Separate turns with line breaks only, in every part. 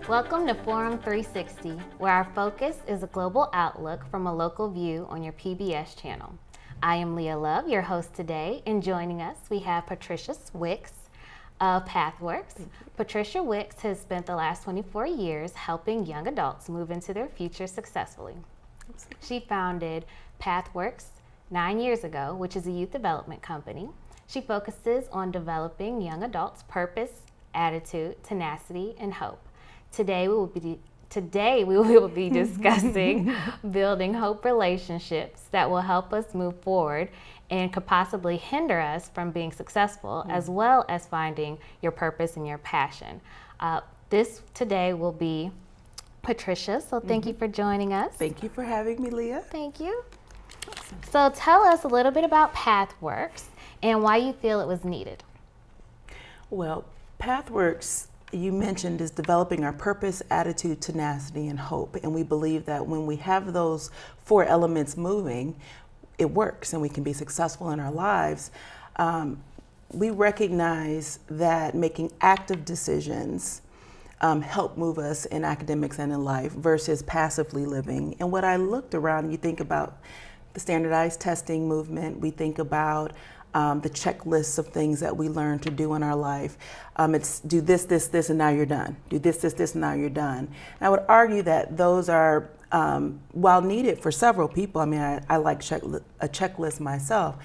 Welcome to Forum 360, where our focus is a global outlook from a local view on your PBS channel. I am Leia Love, your host today, and joining us we have Patricia Smoot Wicks of PATHworks. Patricia Wicks has spent the last 24 years helping young adults move into their future successfully. She founded PATHworks 9 years ago, which is a youth development company. She focuses on developing young adults' purpose, attitude, tenacity, and hope. Today we will be discussing building hope relationships that will help us move forward and could possibly hinder us from being successful, as well as finding your purpose and your passion. This today will be Patricia, so thank you for joining us.
Thank you for having me, Leah.
Thank you. Awesome. So tell us a little bit about PATHworks and why you feel it was needed.
Well, PATHworks, you mentioned, is developing our purpose, attitude, tenacity, and hope. And we believe that when we have those four elements moving, it works and we can be successful in our lives. We recognize that making active decisions help move us in academics and in life versus passively living. And what I looked around, you think about the standardized testing movement, we think about the checklists of things that we learn to do in our life. It's do this, this, this, and now you're done. Do this, this, this, and now you're done. And I would argue that those are, while needed for several people, I mean, I like a checklist myself,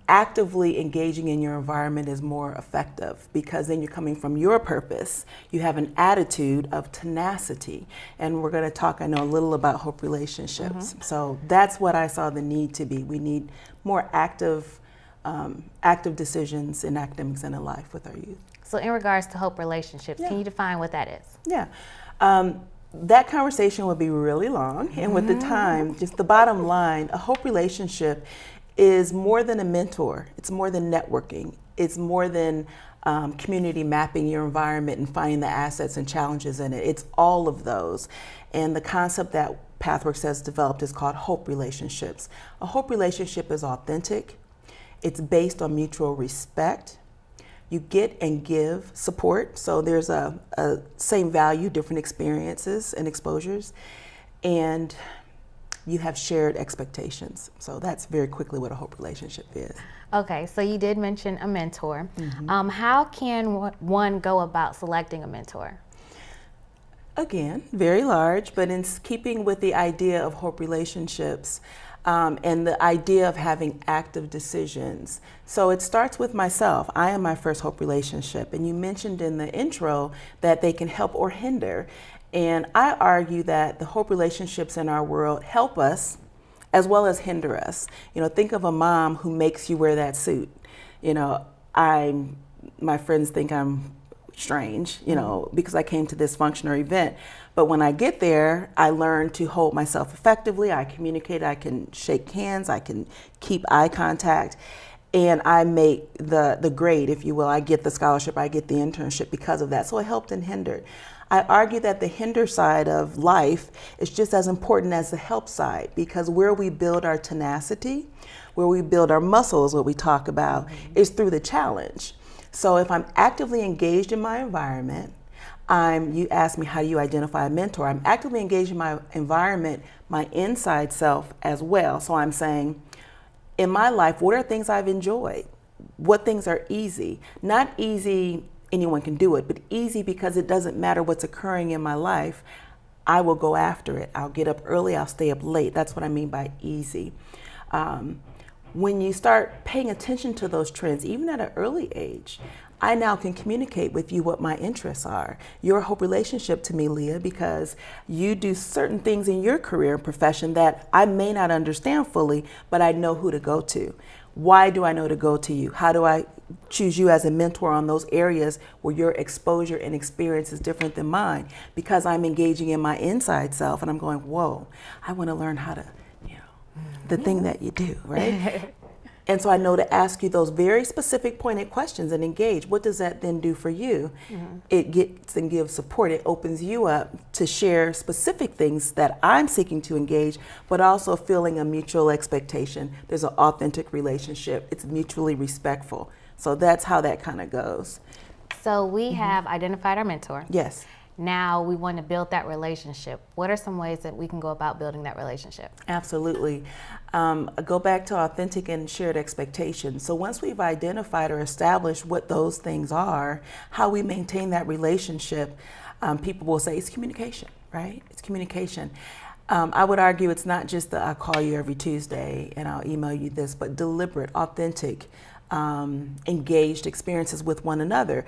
actively engaging in your environment is more effective because then you're coming from your purpose. You have an attitude of tenacity. And we're going to talk, I know, a little about hope relationships. So that's what I saw the need to be. We need more active decisions in academics and in life with our youth.
So in regards to hope relationships, can you define what that is?
Yeah. That conversation would be really long. And with the time, just the bottom line, a hope relationship is more than a mentor. It's more than networking. It's more than community mapping your environment and finding the assets and challenges in it. It's all of those. And the concept that PATHworks has developed is called hope relationships. A hope relationship is authentic. It's based on mutual respect. You get and give support. So there's a same value, different experiences and exposures. And you have shared expectations. So that's very quickly what a hope relationship is.
Okay, so you did mention a mentor. How can one go about selecting a mentor?
Again, very large, but in keeping with the idea of hope relationships and the idea of having active decisions. So it starts with myself. I am my first hope relationship. And you mentioned in the intro that they can help or hinder. And I argue that the hope relationships in our world help us as well as hinder us. You know, think of a mom who makes you wear that suit. You know, my friends think I'm strange, you know, because I came to this function or event. But when I get there, I learn to hold myself effectively. I communicate, I can shake hands, I can keep eye contact. And I make the grade, if you will. I get the scholarship, I get the internship because of that. So it helped and hindered. I argue that the hinder side of life is just as important as the help side, because where we build our tenacity, where we build our muscles, what we talk about, is through the challenge. So if I'm actively engaged in my environment, you asked me how do you identify a mentor, I'm actively engaged in my environment, my inside self as well. So I'm saying, in my life, what are things I've enjoyed? What things are easy? Not easy, anyone can do it, but easy because it doesn't matter what's occurring in my life. I will go after it. I'll get up early, I'll stay up late. That's what I mean by easy. When you start paying attention to those trends, even at an early age, I now can communicate with you what my interests are. You're a hope relationship to me, Leah, because you do certain things in your career and profession that I may not understand fully, but I know who to go to. Why do I know to go to you? How do I choose you as a mentor on those areas where your exposure and experience is different than mine? Because I'm engaging in my inside self and I'm going, whoa, I want to learn how to, you know, the thing that you do, right? And so I know to ask you those very specific pointed questions and engage. What does that then do for you? It gets and gives support. It opens you up to share specific things that I'm seeking to engage, but also feeling a mutual expectation. There's an authentic relationship. It's mutually respectful. So that's how that kind of goes.
So we have identified our mentor.
Yes.
now we want to build that relationship. What are some ways that we can go about building that relationship?
Absolutely. Go back to authentic and shared expectations. So once we've identified or established what those things are, how we maintain that relationship, people will say it's communication, right? It's communication. I would argue it's not just the I'll call you every Tuesday and I'll email you this, but deliberate, authentic, engaged experiences with one another.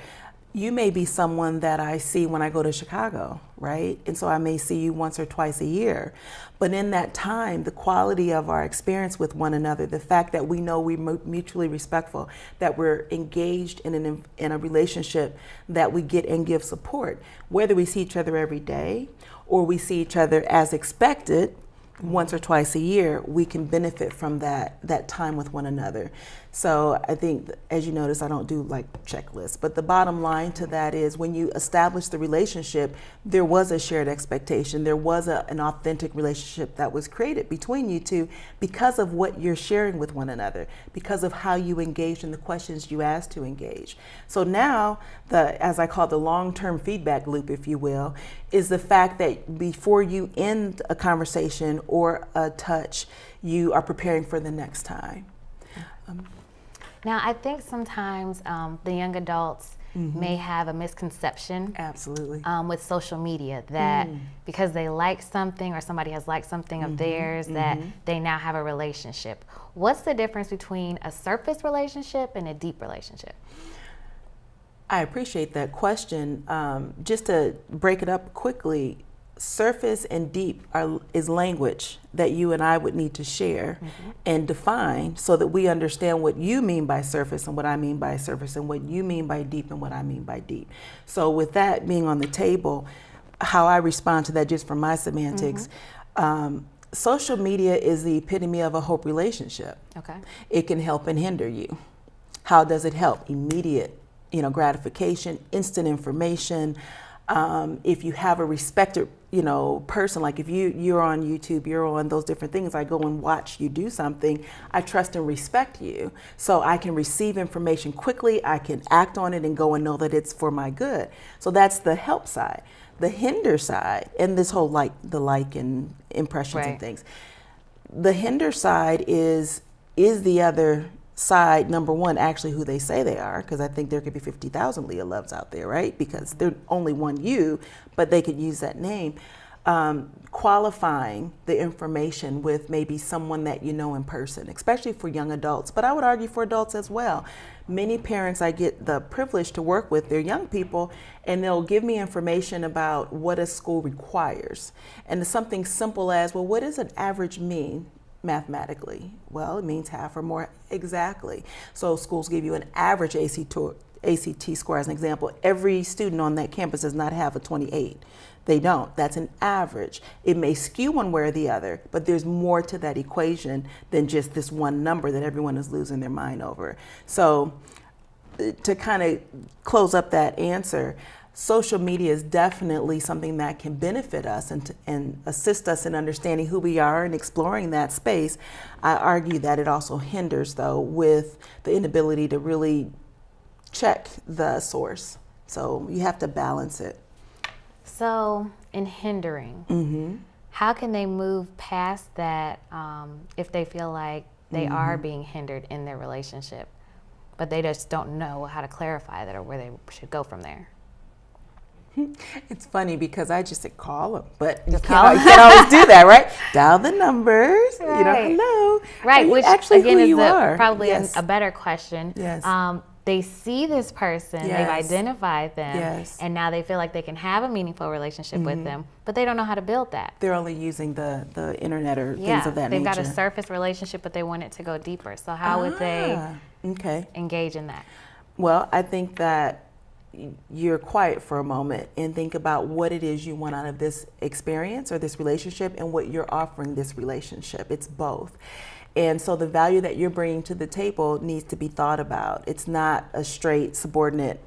You may be someone that I see when I go to Chicago, right? And so I may see you once or twice a year. But in that time, the quality of our experience with one another, the fact that we know we're mutually respectful, that we're engaged in a relationship, that we get and give support, whether we see each other every day or we see each other as expected once or twice a year, we can benefit from that time with one another. So I think, as you notice, I don't do like checklists, but the bottom line to that is when you establish the relationship, there was a shared expectation. There was an authentic relationship that was created between you two because of what you're sharing with one another, because of how you engaged in the questions you asked to engage. So now, as I call the long-term feedback loop, if you will, is the fact that before you end a conversation or a touch, you are preparing for the next time.
Now, I think sometimes the young adults may have a misconception
Absolutely.
With social media that because they like something or somebody has liked something of theirs that they now have a relationship. What's the difference between a surface relationship and a deep relationship?
I appreciate that question. Just to break it up quickly, surface and deep is language that you and I would need to share and define so that we understand what you mean by surface and what I mean by surface and what you mean by deep and what I mean by deep. So with that being on the table, how I respond to that just from my semantics, social media is the epitome of a hope relationship.
Okay.
It can help and hinder you. How does it help? Immediate, gratification, instant information. If you have a respected, person, like if you're on YouTube, you're on those different things, I go and watch you do something, I trust and respect you. So I can receive information quickly, I can act on it and go and know that it's for my good. So that's the help side. The hinder side, and this whole the like and impressions and things. The hinder side is the other side, number one, actually who they say they are, because I think there could be 50,000 Leia Loves out there, right? Because there's only one you, but they could use that name. Qualifying the information with maybe someone that you know in person, especially for young adults, but I would argue for adults as well. Many parents I get the privilege to work with, they're young people, and they'll give me information about what a school requires. And it's something simple as, well, what does an average mean? Mathematically, well, it means half or more exactly. So schools give you an average ACT score as an example. Every student on that campus does not have a 28. They don't. That's an average. It may skew one way or the other, but there's more to that equation than just this one number that everyone is losing their mind over. So to kind of close up that answer, social media is definitely something that can benefit us and assist us in understanding who we are and exploring that space. I argue that it also hinders, though, with the inability to really check the source. So you have to balance it.
So in hindering, how can they move past that if they feel like they are being hindered in their relationship, but they just don't know how to clarify that or where they should go from there?
It's funny because I just said call them, but you can't always do that, right? Dial the numbers, hello.
Right, which
actually
again
who
is
you are.
Probably
Yes.
a better question.
Yes.
They see this person, they've
Yes.
identified them,
Yes.
and now they feel like they can have a meaningful relationship with them, but they don't know how to build that.
They're only using the internet or things of that
they've
nature.
got a surface relationship, but they want it to go deeper. So how would they engage in that?
Well, I think that you're quiet for a moment and think about what it is you want out of this experience or this relationship and what you're offering this relationship. It's both. And so the value that you're bringing to the table needs to be thought about. It's not a straight subordinate,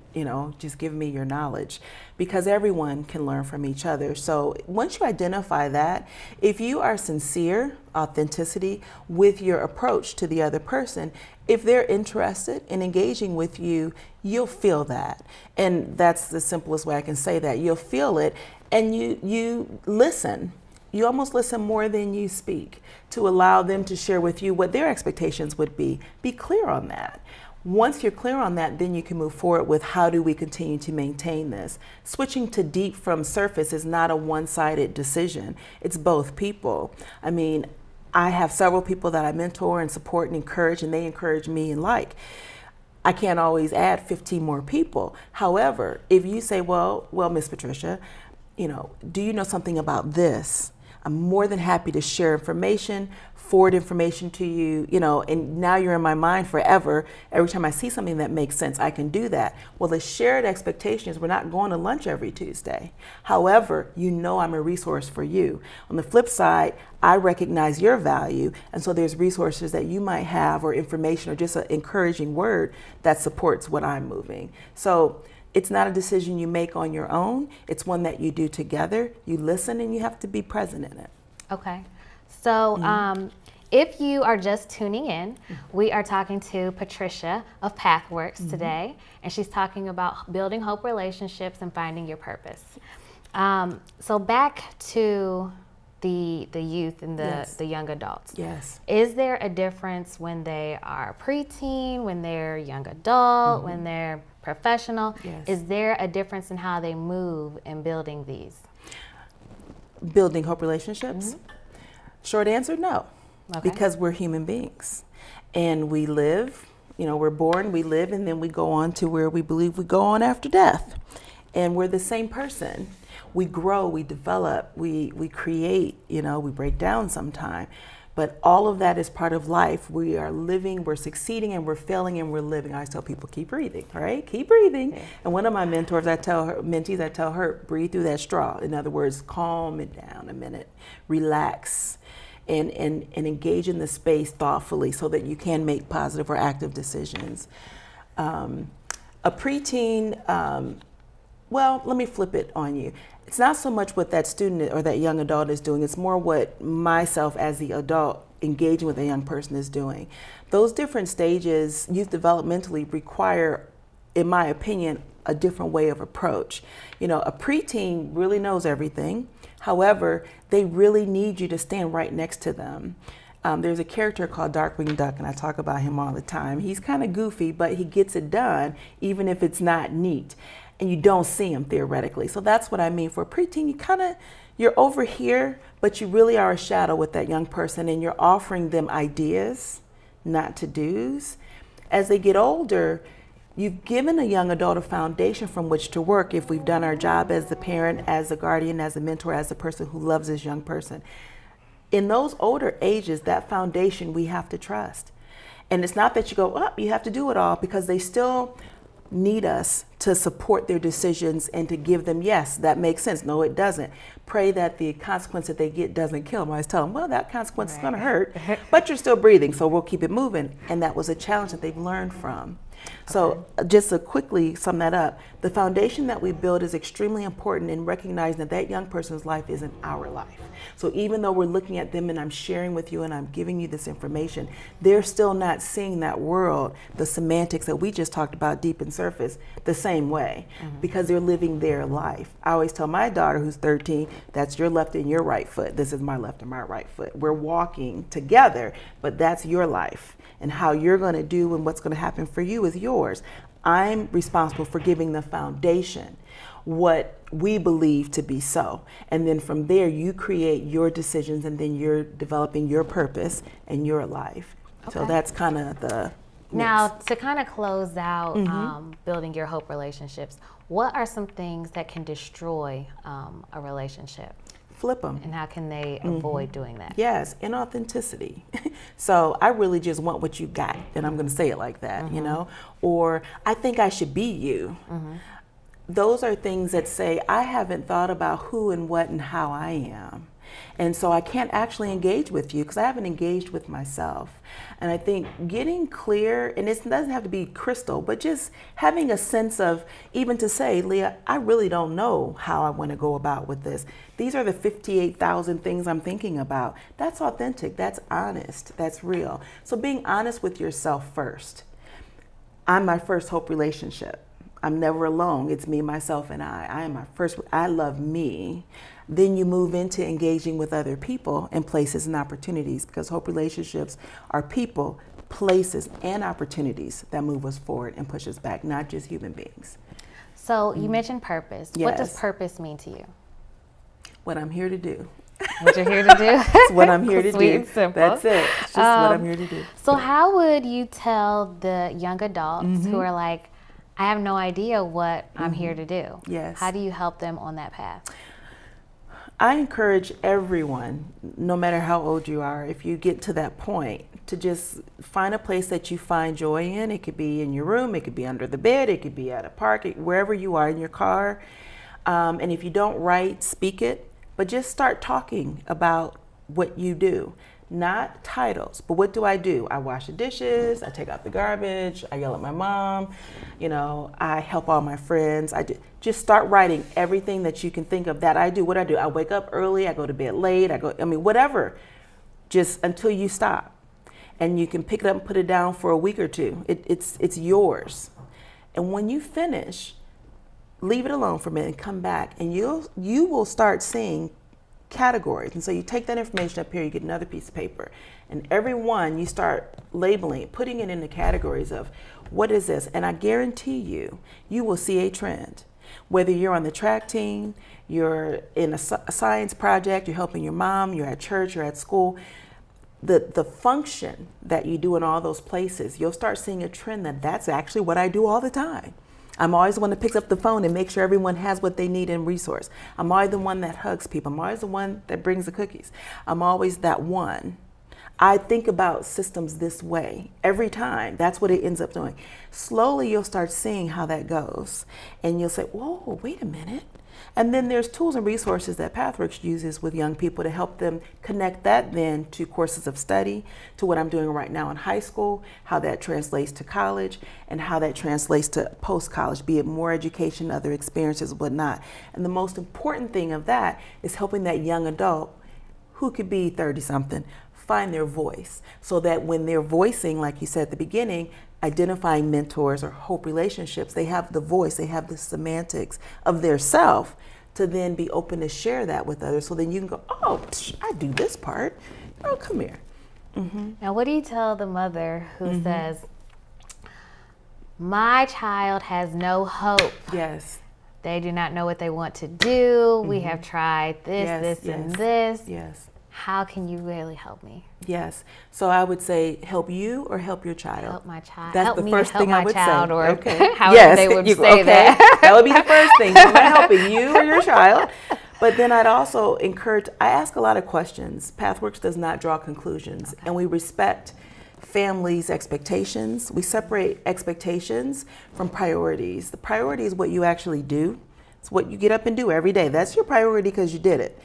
just give me your knowledge, because everyone can learn from each other. So once you identify that, if you are sincere, authenticity with your approach to the other person, if they're interested in engaging with you, you'll feel that. And that's the simplest way I can say that. You'll feel it, and you listen. You almost listen more than you speak, to allow them to share with you what their expectations would be. Be clear on that. Once you're clear on that, then you can move forward with how do we continue to maintain this. Switching to deep from surface is not a one-sided decision. It's both people. I mean, I have several people that I mentor and support and encourage, and they encourage me and I can't always add 15 more people. However, if you say, well, Miss Patricia, do you know something about this? I'm more than happy to share information, forward information to you, and now you're in my mind forever. Every time I see something that makes sense, I can do that. Well, the shared expectation is we're not going to lunch every Tuesday. However, I'm a resource for you. On the flip side, I recognize your value, and so there's resources that you might have, or information, or just an encouraging word that supports what I'm moving. So it's not a decision you make on your own. It's one that you do together. You listen, and you have to be present in it.
Okay. So if you are just tuning in, we are talking to Patricia of PATHworks today, and she's talking about building hope relationships and finding your purpose. So back to the youth and the young adults.
Yes.
Is there a difference when they are preteen, when they're young adult, when they're professional?
Yes.
Is there a difference in how they move in building these?
Building hope relationships? Short answer, no.
Okay.
Because we're human beings. And we live, we're born, we live, and then we go on to where we believe we go on after death. And we're the same person. We grow, we develop, we create, we break down sometime. But all of that is part of life. We are living, we're succeeding, and we're failing, and we're living. I always tell people, keep breathing, right? Keep breathing. Yeah. And one of my mentors, I tell her, breathe through that straw. In other words, calm it down a minute, relax, and engage in the space thoughtfully so that you can make positive or active decisions. A preteen, let me flip it on you. It's not so much what that student or that young adult is doing, it's more what myself as the adult engaging with a young person is doing. Those different stages, youth developmentally, require, in my opinion, a different way of approach. A preteen really knows everything. However, they really need you to stand right next to them. There's a character called Darkwing Duck, and I talk about him all the time. He's kind of goofy, but he gets it done, even if it's not neat. And you don't see him theoretically. So that's what I mean. For a preteen, you're over here, but you really are a shadow with that young person, and you're offering them ideas, not to-dos. As they get older, you've given a young adult a foundation from which to work if we've done our job as the parent, as a guardian, as a mentor, as the person who loves this young person. In those older ages, that foundation we have to trust. And it's not that you go, you have to do it all, because they still need us to support their decisions and to give them, yes, that makes sense. No, it doesn't. Pray that the consequence that they get doesn't kill them. I always tell them, well, that consequence is going to hurt, but you're still breathing, so we'll keep it moving. And that was a challenge that they've learned from. So just to quickly sum that up, the foundation that we build is extremely important in recognizing that that young person's life isn't our life. So even though we're looking at them and I'm sharing with you and I'm giving you this information, they're still not seeing that world, the semantics that we just talked about deep and surface, the same way, because they're living their life. I always tell my daughter who's 13, that's your left and your right foot. This is my left and my right foot. We're walking together, but that's your life. And how you're going to do and what's going to happen for you is yours. I'm responsible for giving the foundation, what we believe to be so. And then from there, you create your decisions, and then you're developing your purpose and your life. Okay. So that's kind of the mix.
Now, to kind of close out building your hope relationships, what are some things that can destroy a relationship?
Flip them.
And how can they avoid doing that?
Yes, inauthenticity. So I really just want what you got, and I'm going to say it like that, or I think I should be you. Those are things that say, I haven't thought about who and what and how I am. And so I can't actually engage with you because I haven't engaged with myself. And I think getting clear, and it doesn't have to be crystal, but just having a sense of, even to say, Leah, I really don't know how I want to go about with this. These are the 58,000 things I'm thinking about. That's authentic, that's honest, that's real. So being honest with yourself first. I'm my first hope relationship. I'm never alone. It's me, myself, and I. I am my first, I love me. Then you move into engaging with other people and places and opportunities, because hope relationships are people, places, and opportunities that move us forward and push us back, not just human beings.
So you mentioned purpose.
Yes.
What does purpose mean to you?
What I'm here to do.
What you're here to do?
It's what I'm here to
Sweet
do.
and simple.
That's it. It's just what I'm here to do.
So how would you tell the young adults who are like, I have no idea what I'm here to do?
Yes.
How do you help them on that path?
I encourage everyone, no matter how old you are, if you get to that point, to just find a place that you find joy in. It could be in your room, it could be under the bed, it could be at a park, wherever you are, in your car. And if you don't write, speak it, but just start talking about what you do. Not titles, but what do? I wash the dishes, I take out the garbage, I yell at my mom, I help all my friends. Just start writing everything that you can think of that I do. What I do, I wake up early, I go to bed late, whatever, just until you stop. And you can pick it up and put it down for a week or two. It's yours. And when you finish, leave it alone for a minute and come back, and you will start seeing categories. And so you take that information up here, you get another piece of paper, and every one you start labeling it, putting it into categories of what is this. And I guarantee you will see a trend. Whether you're on the track team, you're in a science project, you're helping your mom, you're at church, you're at school, the function that you do in all those places, you'll start seeing a trend that's actually what I do all the time. I'm always the one that picks up the phone and makes sure everyone has what they need in resource. I'm always the one that hugs people. I'm always the one that brings the cookies. I'm always that one. I think about systems this way every time. That's what it ends up doing. Slowly, you'll start seeing how that goes. And you'll say, whoa, wait a minute. And then there's tools and resources that PATHworks uses with young people to help them connect that then to courses of study, to what I'm doing right now in high school, how that translates to college, and how that translates to post-college, be it more education, other experiences, whatnot. And the most important thing of that is helping that young adult, who could be 30-something, find their voice, so that when they're voicing, like you said at the beginning, identifying mentors or hope relationships, they have the voice, they have the semantics of their self to then be open to share that with others. So then you can go, oh, I do this part. Oh, come here.
Now, what do you tell the mother who says, my child has no hope?
Yes.
They do not know what they want to do. We have tried this, and this.
Yes.
How can you really help me?
Yes. So I would say, help you or help your child?
Help my child.
That's
help
the
me
first
help
thing
my
I would
child,
say.
or
okay.
however they would say that.
That would be the first thing. So I'm helping you or your child. But then I'd also encourage, I ask a lot of questions. PATHworks does not draw conclusions, and we respect families' expectations. We separate expectations from priorities. The priority is what you actually do. It's what you get up and do every day. That's your priority because you did it.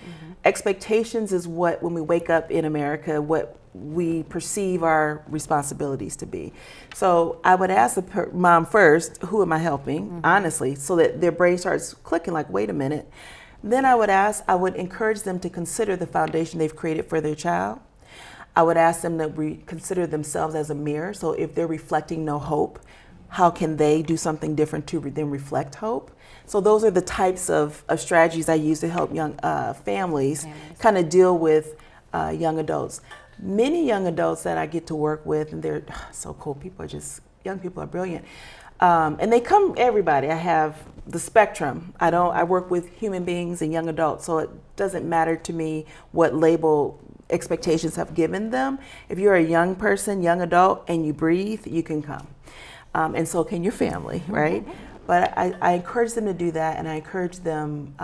Expectations is what, when we wake up in America, what we perceive our responsibilities to be. So I would ask the mom first, who am I helping, honestly, so that their brain starts clicking like, wait a minute. Then I would encourage them to consider the foundation they've created for their child. I would ask them to consider themselves as a mirror. So if they're reflecting no hope, how can they do something different to then reflect hope? So those are the types of strategies I use to help young families kind of deal with young adults. Many young adults that I get to work with, and they're so cool. Young people are brilliant. And they come, everybody. I have the spectrum. I work with human beings and young adults, so it doesn't matter to me what label expectations have given them. If you're a young person, young adult, and you breathe, you can come. And so can your family, right? But I encourage them to do that, and I encourage them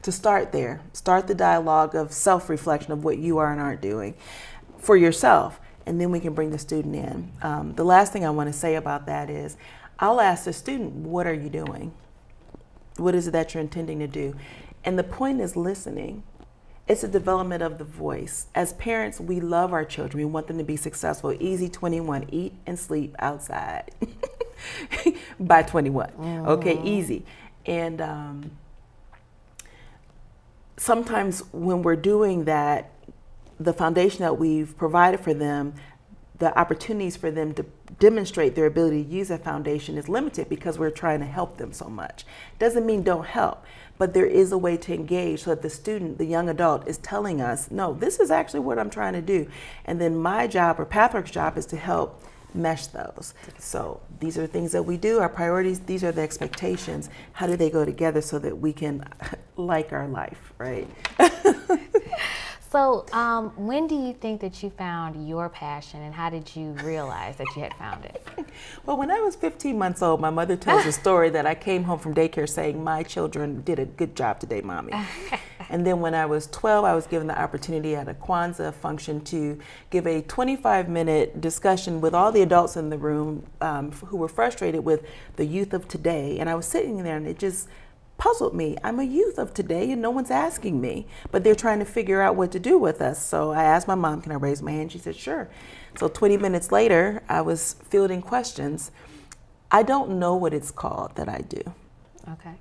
to start there. Start the dialogue of self-reflection of what you are and aren't doing for yourself, and then we can bring the student in. The last thing I want to say about that is, I'll ask the student, what are you doing? What is it that you're intending to do? And the point is listening. It's a development of the voice. As parents, we love our children. We want them to be successful. Easy 21, eat and sleep outside by 21. Okay, easy. And sometimes when we're doing that, the foundation that we've provided for them, the opportunities for them to demonstrate their ability to use that foundation is limited because we're trying to help them so much. Doesn't mean don't help, but there is a way to engage so that the student, the young adult, is telling us, no, this is actually what I'm trying to do. And then my job, or PATHworks' job, is to help mesh those. So these are the things that we do, our priorities, these are the expectations. How do they go together so that we can like our life, right?
So when do you think that you found your passion, and how did you realize that you had found it?
Well, when I was 15 months old, my mother tells a story that I came home from daycare saying, my children did a good job today, Mommy. And then when I was 12, I was given the opportunity at a Kwanzaa function to give a 25-minute discussion with all the adults in the room who were frustrated with the youth of today. And I was sitting there and it just puzzled me. I'm a youth of today and no one's asking me, but they're trying to figure out what to do with us. So I asked my mom, can I raise my hand? She said, sure. So 20 minutes later, I was fielding questions. I don't know what it's called that I do.
Okay.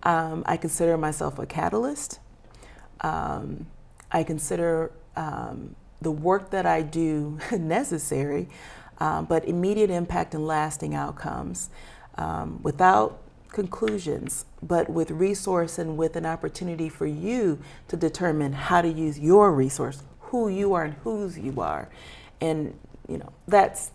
I consider myself a catalyst. I consider the work that I do necessary, but immediate impact and lasting outcomes without conclusions, but with resource and with an opportunity for you to determine how to use your resource, who you are and whose you are. And you know,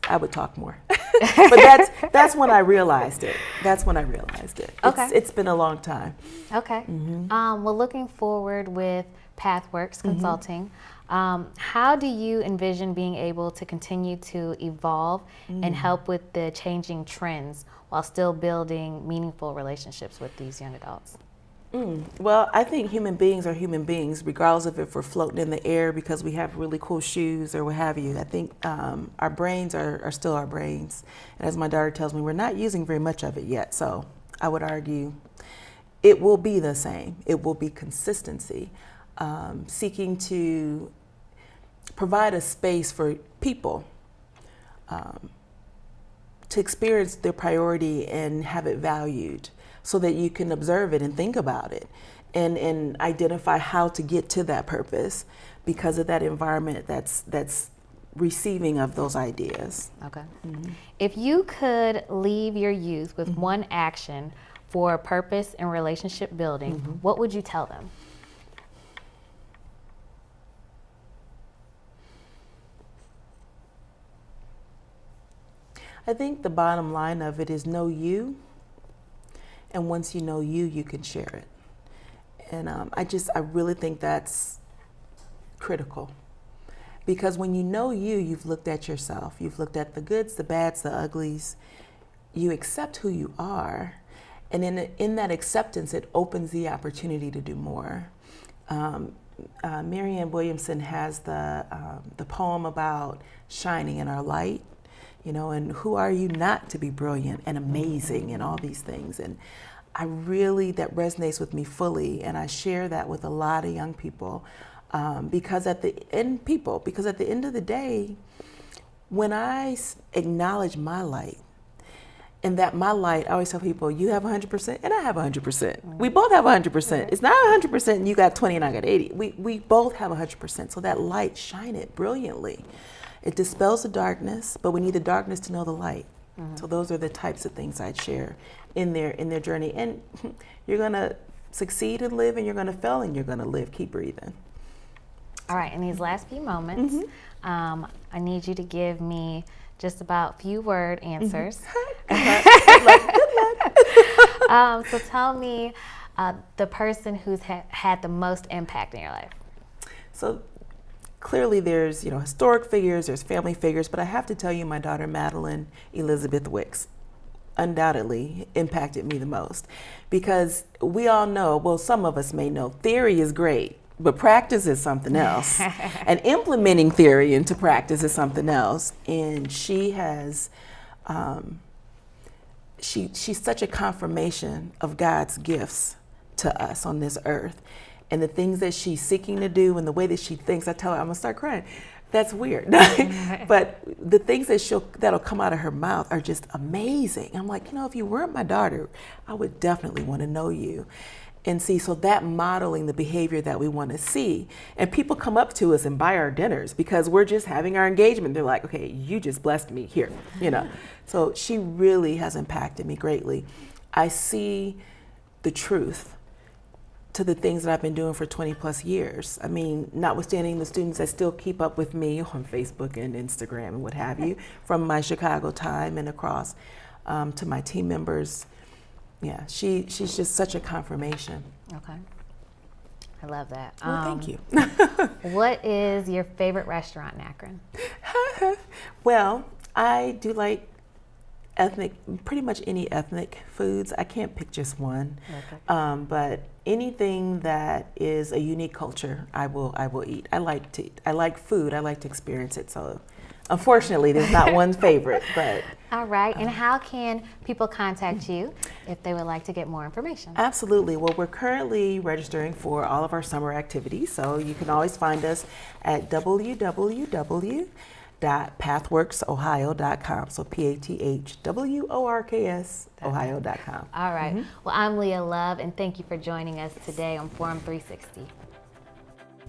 I would talk more. But that's when I realized it. That's when I realized it.
Okay.
It's been a long time.
Okay. Well, looking forward with PATHworks Consulting, how do you envision being able to continue to evolve and help with the changing trends while still building meaningful relationships with these young adults?
Well, I think human beings are human beings, regardless of if we're floating in the air because we have really cool shoes or what have you. I think our brains are still our brains. And as my daughter tells me, we're not using very much of it yet. So I would argue it will be the same. It will be consistency, seeking to provide a space for people to experience their priority and have it valued, so that you can observe it and think about it and identify how to get to that purpose because of that environment that's receiving of those ideas.
Okay. If you could leave your youth with one action for purpose and relationship building, what would you tell them?
I think the bottom line of it is know you. And once you know you, you can share it. And I really think that's critical. Because when you know you, you've looked at yourself. You've looked at the goods, the bads, the uglies. You accept who you are. And in that acceptance, it opens the opportunity to do more. Marianne Williamson has the poem about shining in our light. You know, and who are you not to be brilliant and amazing and all these things? And that resonates with me fully, and I share that with a lot of young people because at the end of the day, when I acknowledge my light, and that my light, I always tell people, you have 100% and I have 100%. We both have 100%. It's not 100% and you got 20 and I got 80. We both have 100%. So that light, shine it brilliantly. It dispels the darkness, but we need the darkness to know the light. So those are the types of things I'd share in their journey. And you're gonna succeed and live, and you're gonna fail and you're gonna live. Keep breathing.
All right, in these last few moments, I need you to give me just about few word answers.
Good luck.
So tell me the person who's had the most impact in your life.
So clearly there's, historic figures, there's family figures, but I have to tell you my daughter Madeline Elizabeth Wicks undoubtedly impacted me the most, because we all know, well, some of us may know, theory is great, but practice is something else. And implementing theory into practice is something else. And she has, she's such a confirmation of God's gifts to us on this earth. and the things that she's seeking to do and the way that she thinks, I tell her I'm gonna start crying. That's weird. But the things that'll come out of her mouth are just amazing. I'm like, if you weren't my daughter, I would definitely want to know you. And see, so that modeling the behavior that we want to see. And people come up to us and buy our dinners because we're just having our engagement. They're like, okay, you just blessed me here, So she really has impacted me greatly. I see the truth to the things that I've been doing for 20 plus years. I mean, notwithstanding the students that still keep up with me on Facebook and Instagram and what have you, from my Chicago time and across to my team members. Yeah, she's just such a confirmation.
Okay. I love that.
Well, thank you.
What is your favorite restaurant in Akron?
Well, I do like pretty much any ethnic foods. I can't pick just one. Okay. But anything that is a unique culture, I will eat. I like food. I like to experience it. So unfortunately, there's not one favorite, but.
All right, and how can people contact you if they would like to get more information?
Absolutely. Well, we're currently registering for all of our summer activities, so you can always find us at www.pathworksohio.com. So PATHWORKS Ohio.com.
All right. Well, I'm Leia Love, and thank you for joining us today on Forum 360.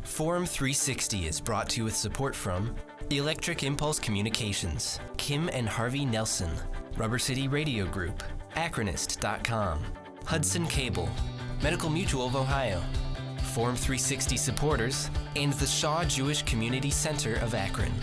Forum 360 is brought to you with support from Electric Impulse Communications, Kim and Harvey Nelson, Rubber City Radio Group, Akronist.com, Hudson Cable, Medical Mutual of Ohio, Forum 360 supporters, and the Shaw Jewish Community Center of Akron.